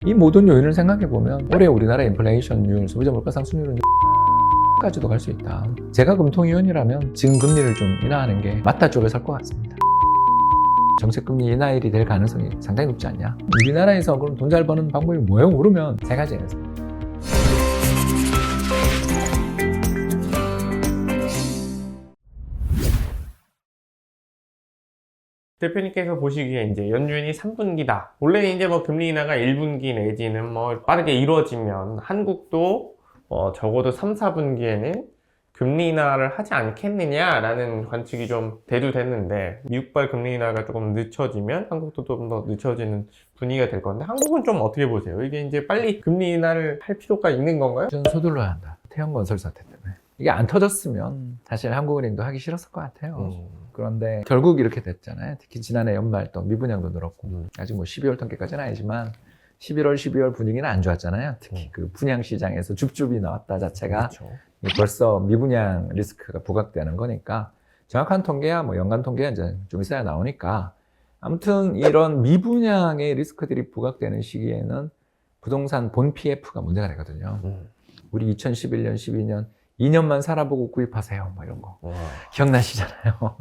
이 모든 요인을 생각해보면 올해 우리나라 인플레이션율, 소비자 물가 상승률은 까지도 갈 수 있다. 제가 금통위원이라면 지금 금리를 좀 인하하는 게 맞다 쪽에 설 것 같습니다. 정책금리 인하일이 될 가능성이 상당히 높지 않냐? 우리나라에서 그럼 돈 잘 버는 방법이 뭐예요? 물으면 세 가지예요. 대표님께서 보시기에 이제 연준이 3분기다. 원래 이제 뭐 금리 인하가 1분기 내지는 뭐 빠르게 이루어지면 한국도 적어도 3, 4분기에는 금리 인하를 하지 않겠느냐라는 관측이 좀 대두됐는데 미국발 금리 인하가 조금 늦춰지면 한국도 좀 더 늦춰지는 분위기가 될 건데 한국은 좀 어떻게 보세요? 이게 이제 빨리 금리 인하를 할 필요가 있는 건가요? 좀 서둘러야 한다. 태형건설 사태 때문에. 이게 안 터졌으면 사실 한국은행도 하기 싫었을 것 같아요. 그런데 결국 이렇게 됐잖아요. 특히 지난해 연말 또 미분양도 늘었고 아직 뭐 12월 통계까지는 아니지만 11월, 12월 분위기는 안 좋았잖아요. 특히 그 분양 시장에서 줍줍이 나왔다 자체가 그렇죠. 벌써 미분양 리스크가 부각되는 거니까 정확한 통계야 뭐 연간 통계가 이제 좀 있어야 나오니까 아무튼 이런 미분양의 리스크들이 부각되는 시기에는 부동산 본 PF가 문제가 되거든요. 우리 2011년, 12년 2년만 살아보고 구입하세요. 뭐 이런 거. 와. 기억나시잖아요.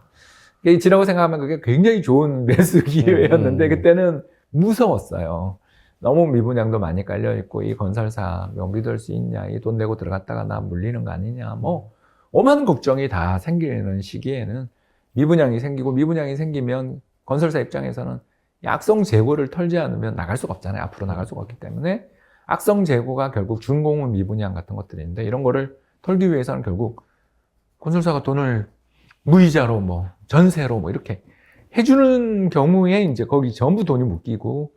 지나고 생각하면 그게 굉장히 좋은 매수 기회였는데 그때는 무서웠어요. 너무 미분양도 많이 깔려있고 이 건설사 뭐 믿을 수 있냐, 이 돈 내고 들어갔다가 나 물리는 거 아니냐, 뭐 오만 걱정이 다 생기는 시기에는 미분양이 생기고 미분양이 생기면 건설사 입장에서는 악성 재고를 털지 않으면 나갈 수가 없잖아요. 앞으로 나갈 수가 없기 때문에 악성 재고가 결국 준공은 미분양 같은 것들인데 이런 거를 털기 위해서는 결국 건설사가 돈을 무이자로 뭐 전세로 뭐 이렇게 해주는 경우에 이제 거기 전부 돈이 묶이고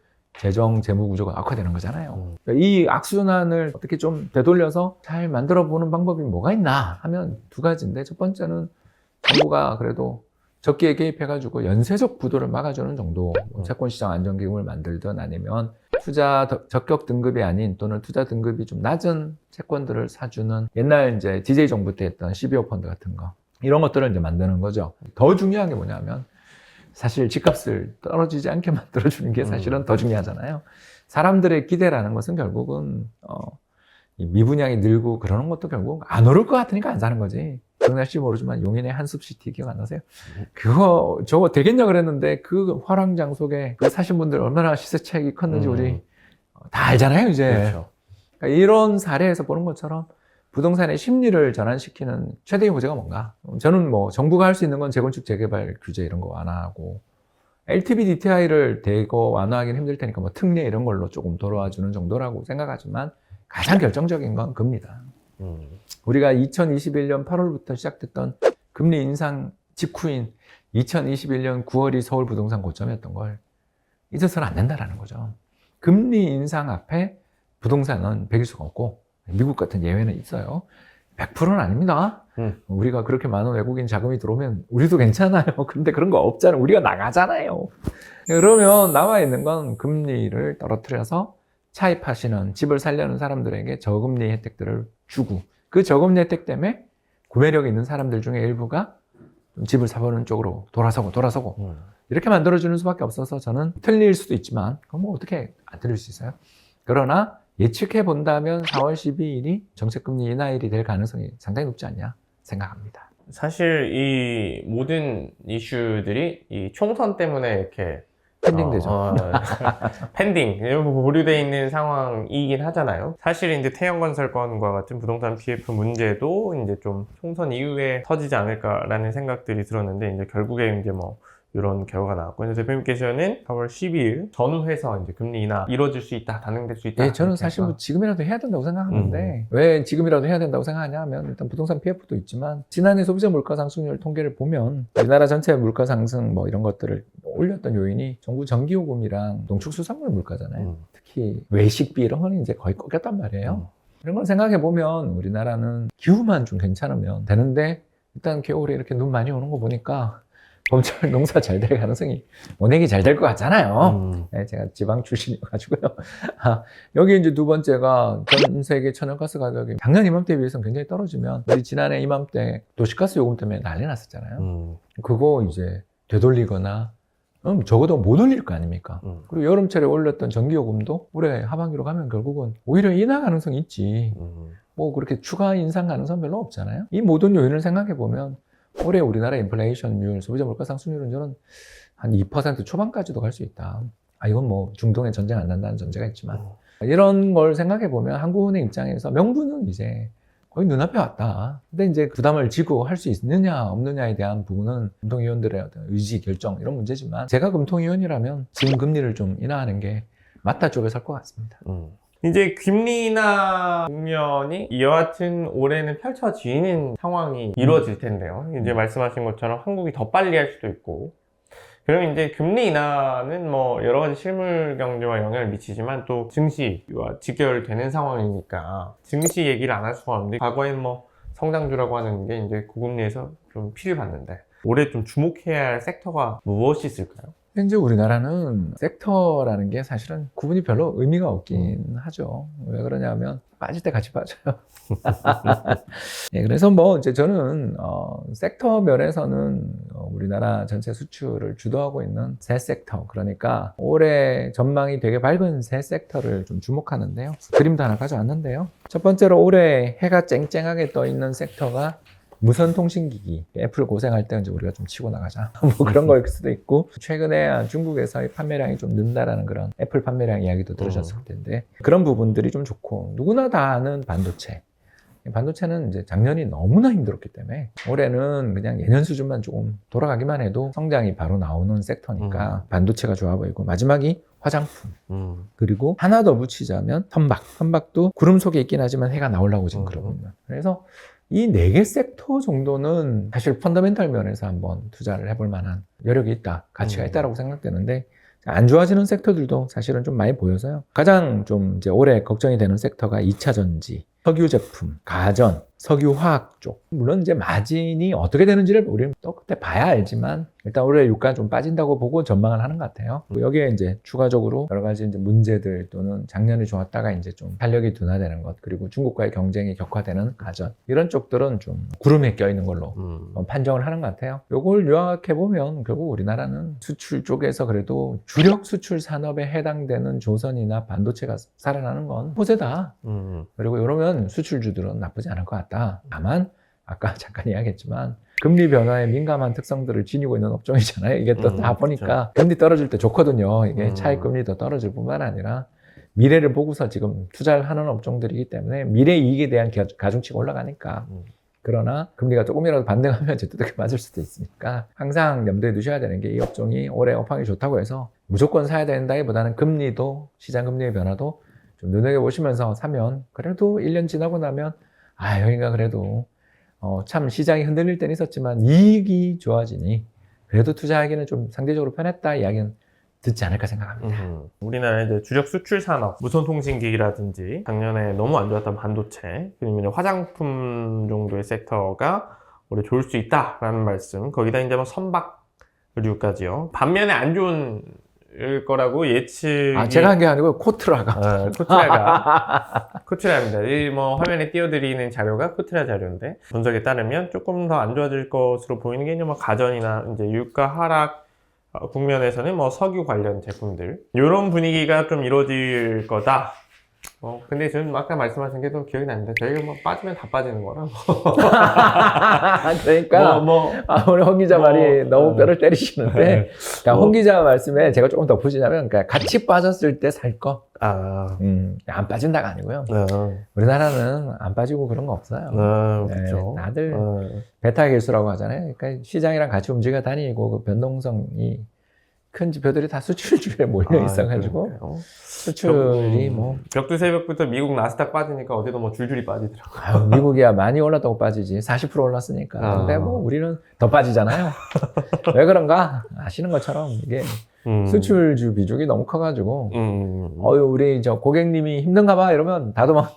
재무 구조가 악화되는 거잖아요. 그러니까 이 악순환을 어떻게 좀 되돌려서 잘 만들어 보는 방법이 뭐가 있나 하면 두 가지인데 첫 번째는 정부가 그래도 적기에 개입해가지고 연쇄적 부도를 막아주는 정도 채권시장 안정기금을 만들든 아니면 투자 적격 등급이 아닌 또는 투자 등급이 좀 낮은 채권들을 사주는 옛날 이제 DJ 정부 때 했던 CBO 펀드 같은 거 이런 것들을 이제 만드는 거죠. 더 중요한 게 뭐냐면 사실 집값을 떨어지지 않게 만들어주는 게 사실은 더 중요하잖아요. 사람들의 기대라는 것은 결국은 이 미분양이 늘고 그러는 것도 결국 안 오를 것 같으니까 안 사는 거지. 기억나실지 모르지만 용인의 한숲시티 기억 안 나세요? 저거 되겠냐 그랬는데 그 화랑장 속에 그 사신 분들 얼마나 시세 차익이 컸는지 우리 다 알잖아요 이제. 그렇죠. 그러니까 이런 사례에서 보는 것처럼 부동산의 심리를 전환시키는 최대의 호재가 뭔가? 저는 뭐 정부가 할 수 있는 건 재건축 재개발 규제 이런 거 완화하고 LTV DTI를 대거 완화하기는 힘들 테니까 뭐 특례 이런 걸로 조금 돌아와 주는 정도라고 생각하지만 가장 결정적인 건 금리다. 우리가 2021년 8월부터 시작됐던 금리 인상 직후인 2021년 9월이 서울 부동산 고점이었던 걸 잊어서는 안 된다라는 거죠. 금리 인상 앞에 부동산은 배길 수가 없고 미국 같은 예외는 있어요. 100%는 아닙니다. 우리가 그렇게 많은 외국인 자금이 들어오면 우리도 괜찮아요. 근데 그런 거 없잖아요. 우리가 나가잖아요. 그러면 남아있는 건 금리를 떨어뜨려서 차입하시는 집을 살려는 사람들에게 저금리 혜택들을 주고 그 저금리 혜택 때문에 구매력 있는 사람들 중에 일부가 좀 집을 사보는 쪽으로 돌아서고 이렇게 만들어주는 수밖에 없어서 저는 틀릴 수도 있지만 그건 뭐 어떻게 안 틀릴 수 있어요. 그러나 예측해 본다면 4월 12일이 정책금리 인하일이 될 가능성이 상당히 높지 않냐 생각합니다. 사실 이 모든 이슈들이 이 총선 때문에 이렇게 펜딩되죠. 펜딩 보류되어 있는 상황이긴 하잖아요. 사실 이제 태형건설건과 같은 부동산 PF 문제도 이제 좀 총선 이후에 터지지 않을까라는 생각들이 들었는데 이제 결국에 이제 뭐 이런 결과가 나왔고 이제 대표님께서는 4월 12일 전후해서 이제 금리 인하 이루어질 수 있다, 단행될 수 있다. 네, 저는 사실 뭐 지금이라도 해야 된다고 생각하는데 왜 지금이라도 해야 된다고 생각하냐 하면 일단 부동산 PF도 있지만 지난해 소비자 물가 상승률 통계를 보면 우리나라 전체 물가 상승 뭐 이런 것들을 올렸던 요인이 정부 전기요금이랑 농축수산물 물가잖아요. 특히 외식비 이런 거는 이제 거의 꺾였단 말이에요. 이런 걸 생각해 보면 우리나라는 기후만 좀 괜찮으면 되는데 일단 겨울에 이렇게 눈 많이 오는 거 보니까 봄철 농사 잘 될 가능성이 원액이 잘 될 것 같잖아요. 네, 제가 지방 출신이어가지고요. 여기 이제 두 번째가 전 세계 천연가스 가격이 작년 이맘때에 비해서는 굉장히 떨어지면 우리 지난해 이맘때 도시가스 요금 때문에 난리 났었잖아요. 그거 이제 되돌리거나 적어도 못 올릴 거 아닙니까? 그리고 여름철에 올렸던 전기요금도 올해 하반기로 가면 결국은 오히려 인하 가능성이 있지. 뭐 그렇게 추가 인상 가능성 별로 없잖아요. 이 모든 요인을 생각해 보면 올해 우리나라 인플레이션율, 소비자 물가 상승률은 저는 한 2% 초반까지도 갈 수 있다. 이건 뭐 중동에 전쟁 안 난다는 전제가 있지만 이런 걸 생각해 보면 한국은행 입장에서 명분은 이제 거의 눈앞에 왔다. 근데 이제 부담을 지고 할 수 있느냐 없느냐에 대한 부분은 금통위원들의 어떤 의지, 결정 이런 문제지만 제가 금통위원이라면 지금 금리를 좀 인하하는 게 맞다 쪽에 설 것 같습니다. 이제 금리 인하 국면이 여하튼 올해는 펼쳐지는 상황이 이루어질 텐데요. 이제 말씀하신 것처럼 한국이 더 빨리 할 수도 있고, 그러면 이제 금리 인하는 뭐 여러 가지 실물 경제와 영향을 미치지만 또 증시와 직결되는 상황이니까 증시 얘기를 안 할 수가 없는데, 과거엔 뭐 성장주라고 하는 게 이제 고금리에서 좀 피를 봤는데 올해 좀 주목해야 할 섹터가 무엇이 있을까요? 현재 우리나라는 섹터라는 게 사실은 구분이 별로 의미가 없긴 하죠. 왜 그러냐면 빠질 때 같이 빠져요. 예, 그래서 뭐 이제 저는 섹터 면에서는 우리나라 전체 수출을 주도하고 있는 세 섹터, 그러니까 올해 전망이 되게 밝은 세 섹터를 좀 주목하는데요. 그림도 하나 가져왔는데요. 첫 번째로 올해 해가 쨍쨍하게 떠 있는 섹터가 무선통신기기, 애플 고생할 때 이제 우리가 좀 치고 나가자. 뭐 그런 거일 수도 있고, 최근에 중국에서의 판매량이 좀 는다라는 그런 애플 판매량 이야기도 들으셨을 텐데, 그런 부분들이 좀 좋고, 누구나 다 아는 반도체. 반도체는 이제 작년이 너무나 힘들었기 때문에 올해는 그냥 예년 수준만 조금 돌아가기만 해도 성장이 바로 나오는 섹터니까 반도체가 좋아 보이고, 마지막이 화장품. 그리고 하나 더 붙이자면 선박. 선박도 구름 속에 있긴 하지만 해가 나오려고 지금 그러거든요. 그래서 이 4개 섹터 정도는 사실 펀더멘탈 면에서 한번 투자를 해볼 만한 여력이 있다, 가치가 있다라고 생각되는데, 안 좋아지는 섹터들도 사실은 좀 많이 보여서요. 가장 좀 이제 올해 걱정이 되는 섹터가 2차 전지, 석유 제품, 가전, 석유 화학 쪽. 물론 이제 마진이 어떻게 되는지를 우리는 또 그때 봐야 알지만 일단 올해 유가 좀 빠진다고 보고 전망을 하는 것 같아요. 여기에 이제 추가적으로 여러 가지 이제 문제들 또는 작년이 좋았다가 이제 좀 탄력이 둔화되는 것, 그리고 중국과의 경쟁이 격화되는 가전, 이런 쪽들은 좀 구름에 껴있는 걸로 판정을 하는 것 같아요. 요걸 요약해 보면 결국 우리나라는 수출 쪽에서 그래도 주력 수출 산업에 해당되는 조선이나 반도체가 살아나는 건 호재다. 그리고 이러면 수출주들은 나쁘지 않을 것 같다. 다만 아까 잠깐 이야기했지만 금리 변화에 민감한 특성들을 지니고 있는 업종이잖아요. 이게 또 다 보니까 그렇죠. 금리 떨어질 때 좋거든요. 이게 차익 금리도 떨어질 뿐만 아니라 미래를 보고서 지금 투자를 하는 업종들이기 때문에 미래 이익에 대한 가중치가 올라가니까. 그러나 금리가 조금이라도 반등하면 제때되게 맞을 수도 있으니까 항상 염두에 두셔야 되는 게, 이 업종이 올해 업황이 좋다고 해서 무조건 사야 된다기보다는 금리도, 시장 금리의 변화도 좀 눈여겨보시면서 사면, 그래도 1년 지나고 나면 여기가 그래도 참 시장이 흔들릴 때는 있었지만 이익이 좋아지니 그래도 투자하기는 좀 상대적으로 편했다 이야기는 듣지 않을까 생각합니다. 우리나라의 이제 주력 수출 산업, 무선통신기기라든지 작년에 너무 안 좋았던 반도체, 그리고 이제 화장품 정도의 섹터가 올해 좋을 수 있다라는 말씀. 거기다 이제 뭐 선박류까지요. 반면에 안 좋은 거라고 예측이. 제가 한 게 아니고 코트라가. 코트라입니다. 이 뭐 화면에 띄워드리는 자료가 코트라 자료인데, 분석에 따르면 조금 더 안 좋아질 것으로 보이는 게 이제 뭐 가전이나 이제 유가 하락 국면에서는 뭐 석유 관련 제품들, 이런 분위기가 좀 이루어질 거다. 근데 저는 아까 말씀하신 게 좀 기억이 나는데, 저희가 뭐 빠지면 다 빠지는 거라. 그러니까 오늘 홍 기자 말이 너무 뼈를 때리시는데, 그러니까 홍 기자 말씀에 제가 조금 덧붙이자면, 그러니까 같이 빠졌을 때 살 거. 안 빠진다가 아니고요. 우리나라는 안 빠지고 그런 거 없어요. 그렇죠. 다들 베타 기수라고 하잖아요. 그러니까 시장이랑 같이 움직여 다니고 그 변동성이 큰 지표들이 다 수출주에 몰려 있어가지고 수출이 뭐 벽두 새벽부터 미국 나스닥 빠지니까 어제도 뭐 줄줄이 빠지더라고요. 미국이야 많이 올랐다고 빠지지. 40% 올랐으니까. 근데 뭐 우리는 더 빠지잖아요. 왜 그런가? 아시는 것처럼 이게 수출주 비중이 너무 커가지고 우리 저 고객님이 힘든가 봐 이러면 다 도망가.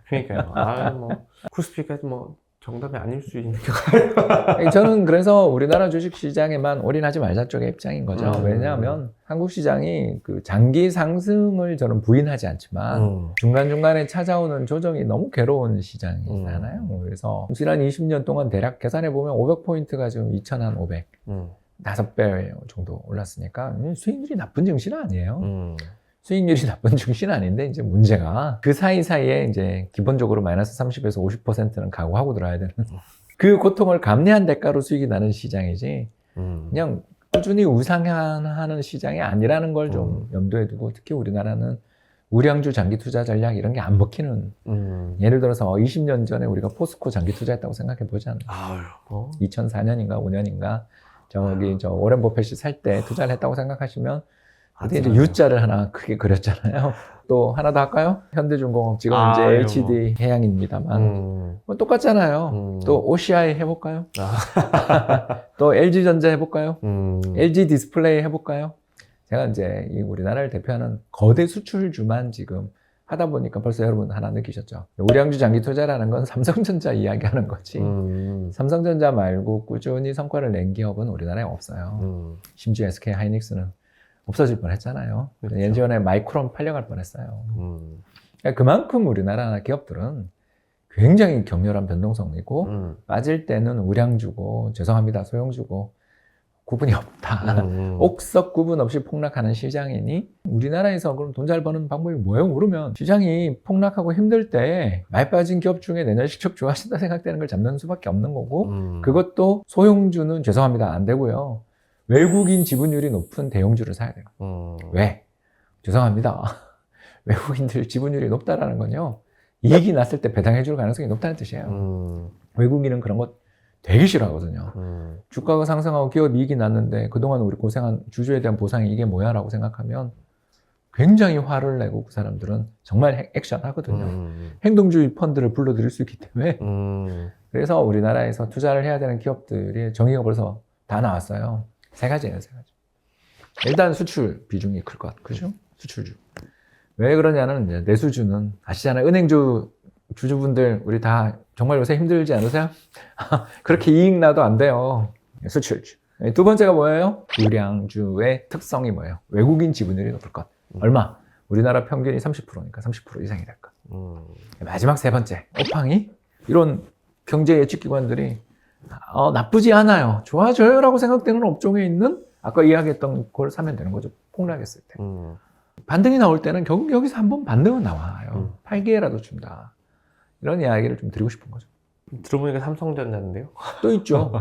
그러니까요. 뭐 코스피까지 뭐 정답이 아닐 수 있는 게. 저는 그래서 우리나라 주식시장에만 올인하지 말자 쪽의 입장인 거죠. 왜냐하면 한국 시장이 그 장기 상승을 저는 부인하지 않지만 중간중간에 찾아오는 조정이 너무 괴로운 시장이잖아요. 그래서 지난 20년 동안 대략 계산해보면 500포인트가 지금 2,500. 5배 정도 올랐으니까 수익률이 나쁜 증시는 아니에요. 수익률이 나쁜 증시는 아닌데 이제 문제가 그 사이사이에 이제 기본적으로 마이너스 30에서 50%는 각오하고 들어야 되는 그 고통을 감내한 대가로 수익이 나는 시장이지 그냥 꾸준히 우상향하는 시장이 아니라는 걸 좀 염두에 두고 특히 우리나라는 우량주 장기 투자 전략 이런 게 안 먹히는 예를 들어서 20년 전에 우리가 포스코 장기 투자했다고 생각해 보잖아요. 2004년인가 5년인가 저기 저 오렌 버핏이 살 때 투자를 했다고 생각하시면 그때 이제 U자를 하나 크게 그렸잖아요. 또 하나 더 할까요? 현대중공업 지금 이제 LCD 해양입니다만 뭐 똑같잖아요. 또 OCI 해볼까요? 또 LG전자 해볼까요? LG 디스플레이 해볼까요? 제가 이제 이 우리나라를 대표하는 거대 수출주만 지금 하다 보니까 벌써 여러분 하나 느끼셨죠? 우량주 장기 투자라는 건 삼성전자 이야기하는 거지. 삼성전자 말고 꾸준히 성과를 낸 기업은 우리나라에 없어요. 심지어 SK 하이닉스는 없어질 뻔했잖아요. 그렇죠. 예전에 마이크론 팔려갈 뻔했어요. 그러니까 그만큼 우리나라 기업들은 굉장히 격렬한 변동성이고 빠질 때는 우량주고 죄송합니다 소형주고 구분이 없다. 옥석 구분 없이 폭락하는 시장이니 우리나라에서 그럼 돈 잘 버는 방법이 뭐예요? 그러면 시장이 폭락하고 힘들 때 많이 빠진 기업 중에 내년 실적 좋아진다 생각되는 걸 잡는 수밖에 없는 거고 그것도 소형주는 죄송합니다 안 되고요. 외국인 지분율이 높은 대형주를 사야 돼요. 왜? 죄송합니다. 외국인들 지분율이 높다라는 건요. 이익이 났을 때 배당해 줄 가능성이 높다는 뜻이에요. 외국인은 그런 거 되게 싫어하거든요. 주가가 상승하고 기업 이익이 났는데 그동안 우리 고생한 주주에 대한 보상이 이게 뭐야 라고 생각하면 굉장히 화를 내고 그 사람들은 정말 액션 하거든요. 행동주의 펀드를 불러들일 수 있기 때문에 그래서 우리나라에서 투자를 해야 되는 기업들이 정의가 벌써 다 나왔어요. 3가지예요, 3가지. 일단 수출 비중이 클 것, 그죠? 수출주. 왜 그러냐는 이제 내수주는 아시잖아요. 은행주 주주분들 우리 다 정말 요새 힘들지 않으세요? 그렇게 이익 나도 안 돼요. 수출주. 두 번째가 뭐예요? 우량주의 특성이 뭐예요? 외국인 지분율이 높을 것. 얼마? 우리나라 평균이 30%니까 30% 이상이 될 것. 마지막 3번째. 업황이 이런 경제 예측 기관들이 나쁘지 않아요. 좋아져요 라고 생각되는 업종에 있는 아까 이야기했던 걸 사면 되는 거죠. 폭락했을 때. 반등이 나올 때는 결국 여기서 한번 반등은 나와요. 팔기회라도 준다. 이런 이야기를 좀 드리고 싶은 거죠. 들어보니까 삼성전자인데요? 또 있죠.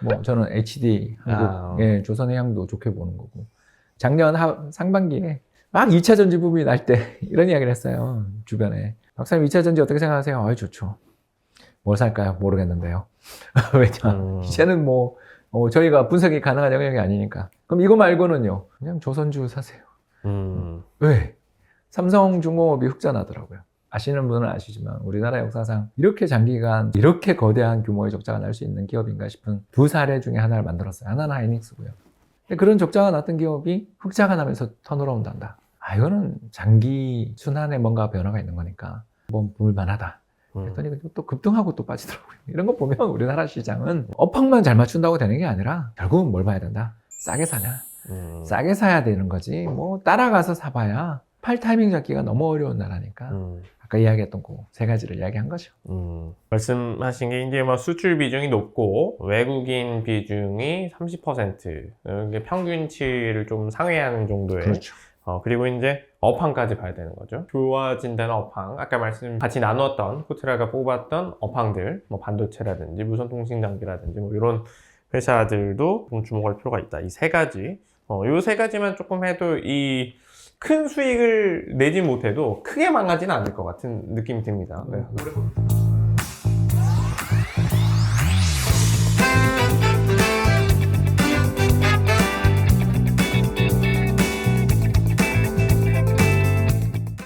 뭐 저는 HD, 한국, 예, 조선해양도 좋게 보는 거고. 작년 상반기에 막 2차 전지 붐이 날 때 이런 이야기를 했어요. 주변에. 박사님 2차 전지 어떻게 생각하세요? 좋죠. 뭘 살까요? 모르겠는데요. 왜냐? 이제는 뭐 저희가 분석이 가능한 영역이 아니니까. 그럼 이거 말고는요. 그냥 조선주 사세요. 왜? 삼성중공업이 흑자 나더라고요. 아시는 분은 아시지만 우리나라 역사상 이렇게 장기간 이렇게 거대한 규모의 적자가 날 수 있는 기업인가 싶은 2사례 중에 하나를 만들었어요. 하나는 하이닉스고요. 근데 그런 적자가 났던 기업이 흑자가 나면서 턴어라운드 한다. 이거는 장기 순환에 뭔가 변화가 있는 거니까 한번 볼만하다. 그랬더니 또 급등하고 또 빠지더라고요. 이런 거 보면 우리나라 시장은 업황만 잘 맞춘다고 되는 게 아니라 결국은 뭘 봐야 된다? 싸게 사냐? 싸게 사야 되는 거지. 뭐 따라가서 사봐야 팔 타이밍 잡기가 너무 어려운 나라니까 아까 이야기했던 그 3가지를 이야기한 거죠. 말씀하신 게 이제 뭐 수출 비중이 높고 외국인 비중이 30% 이게 평균치를 좀 상회하는 정도의 그렇죠. 그리고 이제 업황까지 봐야 되는 거죠. 좋아진다는 업황, 아까 같이 나눴던 코트라가 뽑았던 업황들, 뭐 반도체라든지 무선통신장비라든지 뭐 이런 회사들도 좀 주목할 필요가 있다. 이 3가지, 이 3가지만 조금 해도 이 큰 수익을 내지 못해도 크게 망하지는 않을 것 같은 느낌이 듭니다. 네.